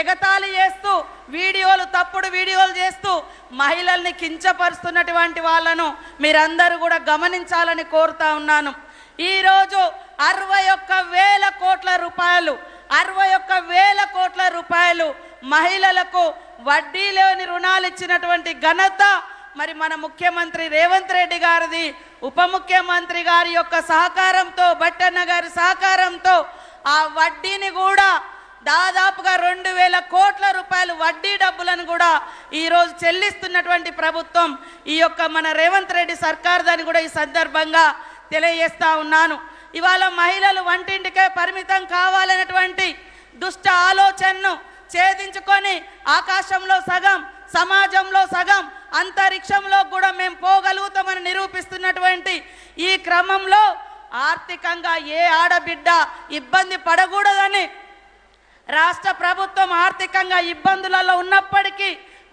ఎగతాళి చేస్తూ వీడియోలు తప్పుడు వీడియోలు చేస్తూ మహిళల్ని కించపరుస్తున్నటువంటి వాళ్ళను మీరందరూ కూడా గమనించాలని కోరుతా ఉన్నాను. ఈరోజు 61,000 కోట్ల రూపాయలు 61,000 కోట్ల రూపాయలు మహిళలకు వడ్డీ లేని రుణాలు ఇచ్చినటువంటి ఘనత మరి మన ముఖ్యమంత్రి రేవంత్ రెడ్డి గారిది. ఉప ముఖ్యమంత్రి గారి యొక్క సహకారంతో, బట్టన్న గారి సహకారంతో ఆ వడ్డీని కూడా దాదాపుగా 2,000 కోట్ల రూపాయలు వడ్డీ డబ్బులను కూడా ఈరోజు చెల్లిస్తున్నటువంటి ప్రభుత్వం ఈ యొక్క మన రేవంత్ రెడ్డి సర్కార్ దాన్ని కూడా ఈ సందర్భంగా తెలియజేస్తా ఉన్నాను. ఇవాళ మహిళలు వంటింటికే పరిమితం కావాలనేటువంటి దుష్ట ఆలోచనను ఛేదించుకొని ఆకాశంలో సగం, సమాజంలో సగం, అంతరిక్షంలో కూడా మేము పోగలుగుతామని నిరూపిస్తున్నటువంటి ఈ క్రమంలో ఆర్థికంగా ఏ ఆడబిడ్డ ఇబ్బంది పడకూడదని రాష్ట్ర ప్రభుత్వం ఆర్థికంగా ఇబ్బందులలో ఉన్నప్పటికీ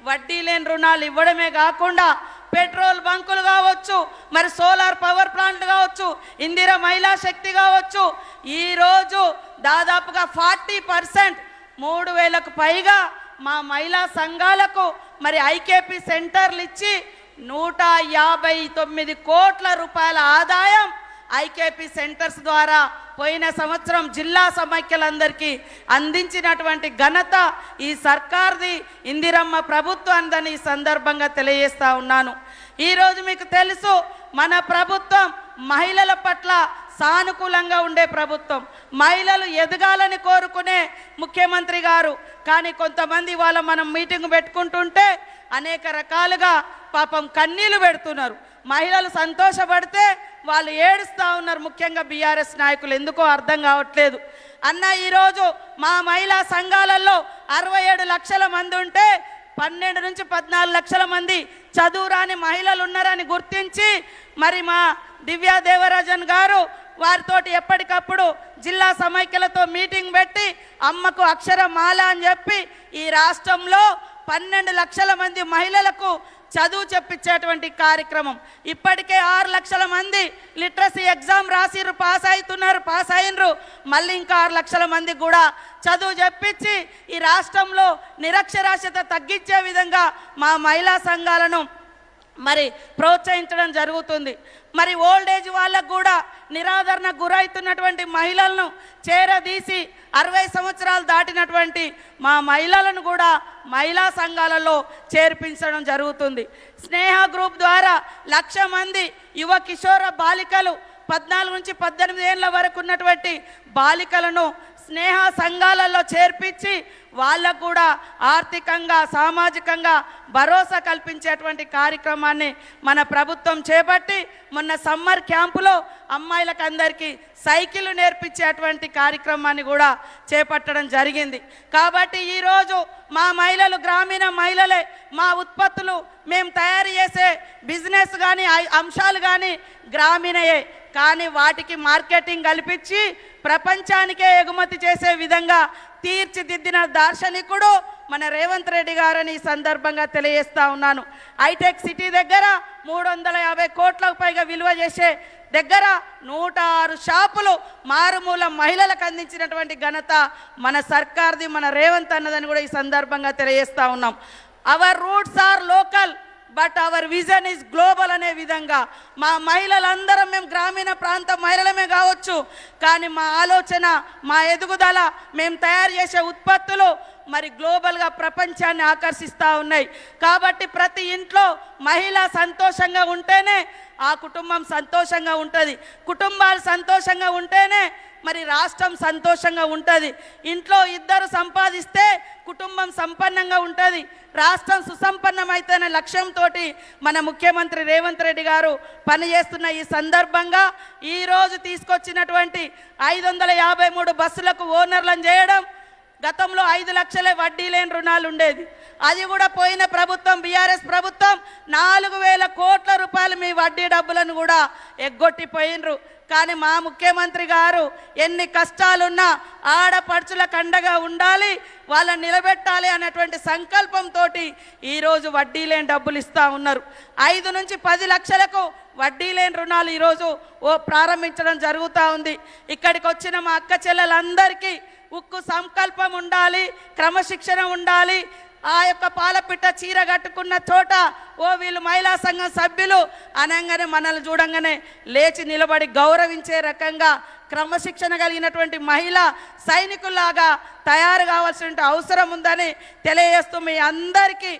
వడ్డీ లేని రుణాలు ఇవ్వడమే కాకుండా పెట్రోల్ బంకులు కావచ్చు, మరి సోలార్ పవర్ ప్లాంట్లు కావచ్చు, ఇందిరా మహిళా శక్తి కావచ్చు, ఈరోజు దాదాపుగా 40% 3,000కు పైగా మా మహిళా సంఘాలకు మరి ఐకేపీ సెంటర్లు ఇచ్చి 159 కోట్ల రూపాయల ఆదాయం ఐకేపీ సెంటర్స్ ద్వారా పోయిన సంవత్సరం జిల్లా సమైక్యలందరికీ అందించినటువంటి ఘనత ఈ సర్కార్ది, ఇందిరమ్మ ప్రభుత్వాన్ని ఈ సందర్భంగా తెలియజేస్తా ఉన్నాను. ఈరోజు మీకు తెలుసు మన ప్రభుత్వం మహిళల పట్ల సానుకూలంగా ఉండే ప్రభుత్వం, మహిళలు ఎదగాలని కోరుకునే ముఖ్యమంత్రి గారు. కానీ కొంతమంది వాళ్ళ మనం మీటింగ్ పెట్టుకుంటుంటే అనేక రకాలుగా పాపం కన్నీళ్లు పెడుతున్నారు. మహిళలు సంతోషపడితే వాళ్ళు ఏడుస్తూ ఉన్నారు. ముఖ్యంగా బీఆర్ఎస్ నాయకులు ఎందుకో అర్థం కావట్లేదు. అన్న ఈరోజు మా మహిళా సంఘాలలో 67 లక్షల మంది ఉంటే 12 నుంచి 14 లక్షల మంది చదువురాని మహిళలు ఉన్నారని గుర్తించి మరి మా దివ్యా దేవరాజన్ గారు వారితోటి ఎప్పటికప్పుడు జిల్లా సమైక్యలతో మీటింగ్ పెట్టి అమ్మకు అక్షరమాల అని చెప్పి ఈ రాష్ట్రంలో 12 లక్షల మంది మహిళలకు చదువు చెప్పించేటువంటి కార్యక్రమం. ఇప్పటికే 6 లక్షల మంది లిటరసీ ఎగ్జామ్ రాసిర్రు, పాస్ అయినరు. మళ్ళీ ఇంకా 6 లక్షల మంది కూడా చదువు చెప్పించి ఈ రాష్ట్రంలో నిరక్షరాస్యత తగ్గించే విధంగా మా మహిళా సంఘాలను మరి ప్రోత్సహించడం జరుగుతుంది. మరి ఓల్డ్ ఏజ్ వాళ్ళకు కూడా నిరాదరణ గురవుతున్నటువంటి మహిళలను చేరదీసి 60 సంవత్సరాలు దాటినటువంటి మా మహిళలను కూడా మహిళా సంఘాలలో చేర్పించడం జరుగుతుంది. స్నేహ గ్రూప్ ద్వారా 1,00,000 మంది యువ కిషోర బాలికలు 14 నుంచి 18 ఏళ్ళ వరకు ఉన్నటువంటి బాలికలను స్నేహ సంఘాలలో చేర్పించి వాళ్ళకు కూడా ఆర్థికంగా, సామాజికంగా భరోసా కల్పించేటువంటి కార్యక్రమాన్ని మన ప్రభుత్వం చేపట్టి మొన్న సమ్మర్ క్యాంపులో అమ్మాయిలకు అందరికీ సైకిల్ నేర్పించేటువంటి కార్యక్రమాన్ని కూడా చేపట్టడం జరిగింది. కాబట్టి ఈరోజు మా మహిళలు గ్రామీణ మహిళలే, మా ఉత్పత్తులు మేము తయారు చేసే బిజినెస్ కానీ అంశాలు కానీ గ్రామీణయే, కానీ వాటికి మార్కెటింగ్ కల్పించి ప్రపంచానికే ఎగుమతి చేసే విధంగా తీర్చిదిద్దిన దార్శనికుడు మన రేవంత్ రెడ్డి గారని ఈ సందర్భంగా తెలియజేస్తా ఉన్నాను. హైటెక్ సిటీ దగ్గర 350 కోట్లకు పైగా విలువ చేసే దగ్గర 106 షాపులు మారుమూల మహిళలకు అందించినటువంటి ఘనత మన సర్కార్ది, మన రేవంత్ అన్నదని కూడా ఈ సందర్భంగా తెలియజేస్తా ఉన్నాం. Our roots are local but our vision is global అనే విధంగా మా మహిళలందరం మేము గ్రామీణ ప్రాంత మహిళలమే కావచ్చు, కానీ మా ఆలోచన, మా ఎదుగుదల, మేము తయారు చేసే ఉత్పత్తులు మరి గ్లోబల్గా ప్రపంచాన్ని ఆకర్షిస్తూ ఉన్నాయి. కాబట్టి ప్రతి ఇంట్లో మహిళ సంతోషంగా ఉంటేనే ఆ కుటుంబం సంతోషంగా ఉంటుంది. కుటుంబాలు సంతోషంగా ఉంటేనే మరి రాష్ట్రం సంతోషంగా ఉంటుంది. ఇంట్లో ఇద్దరు సంపాదిస్తే కుటుంబం సంపన్నంగా ఉంటుంది, రాష్ట్రం సుసంపన్నమైతేనే లక్ష్యంతో మన ముఖ్యమంత్రి రేవంత్ రెడ్డి గారు పనిచేస్తున్న ఈ సందర్భంగా ఈరోజు తీసుకొచ్చినటువంటి 553 బస్సులకు ఓనర్లను చేయడం, గతంలో 5 లక్షలే వడ్డీ లేని రుణాలు ఉండేది, అది కూడా పోయిన ప్రభుత్వం బీఆర్ఎస్ ప్రభుత్వం 4,000 కోట్ల రూపాయలు మీ వడ్డీ డబ్బులను కూడా ఎగ్గొట్టిపోయినరు. కానీ మా ముఖ్యమంత్రి గారు ఎన్ని కష్టాలున్నా ఆడపడుచులకు అండగా ఉండాలి, వాళ్ళని నిలబెట్టాలి అనేటువంటి సంకల్పంతో ఈరోజు వడ్డీ లేని డబ్బులు ఇస్తూ ఉన్నారు. 5 నుంచి 10 లక్షలకు వడ్డీ లేని రుణాలు ఈరోజు ప్రారంభించడం జరుగుతూ ఉంది. ఇక్కడికి వచ్చిన మా అక్క చెల్లెలందరికీ ఉక్కు సంకల్పం ఉండాలి, క్రమశిక్షణ ఉండాలి. ఆ యొక్క పాలపిట్ట చీర కట్టుకున్న చోట ఓ వీళ్ళు మహిళా సంఘం సభ్యులు అనగానే మనల్ని చూడంగానే లేచి నిలబడి గౌరవించే రకంగా క్రమశిక్షణ కలిగినటువంటి మహిళా సైనికుల్లాగా తయారు కావాల్సిన అవసరం ఉందని తెలియజేస్తూ మీ అందరికీ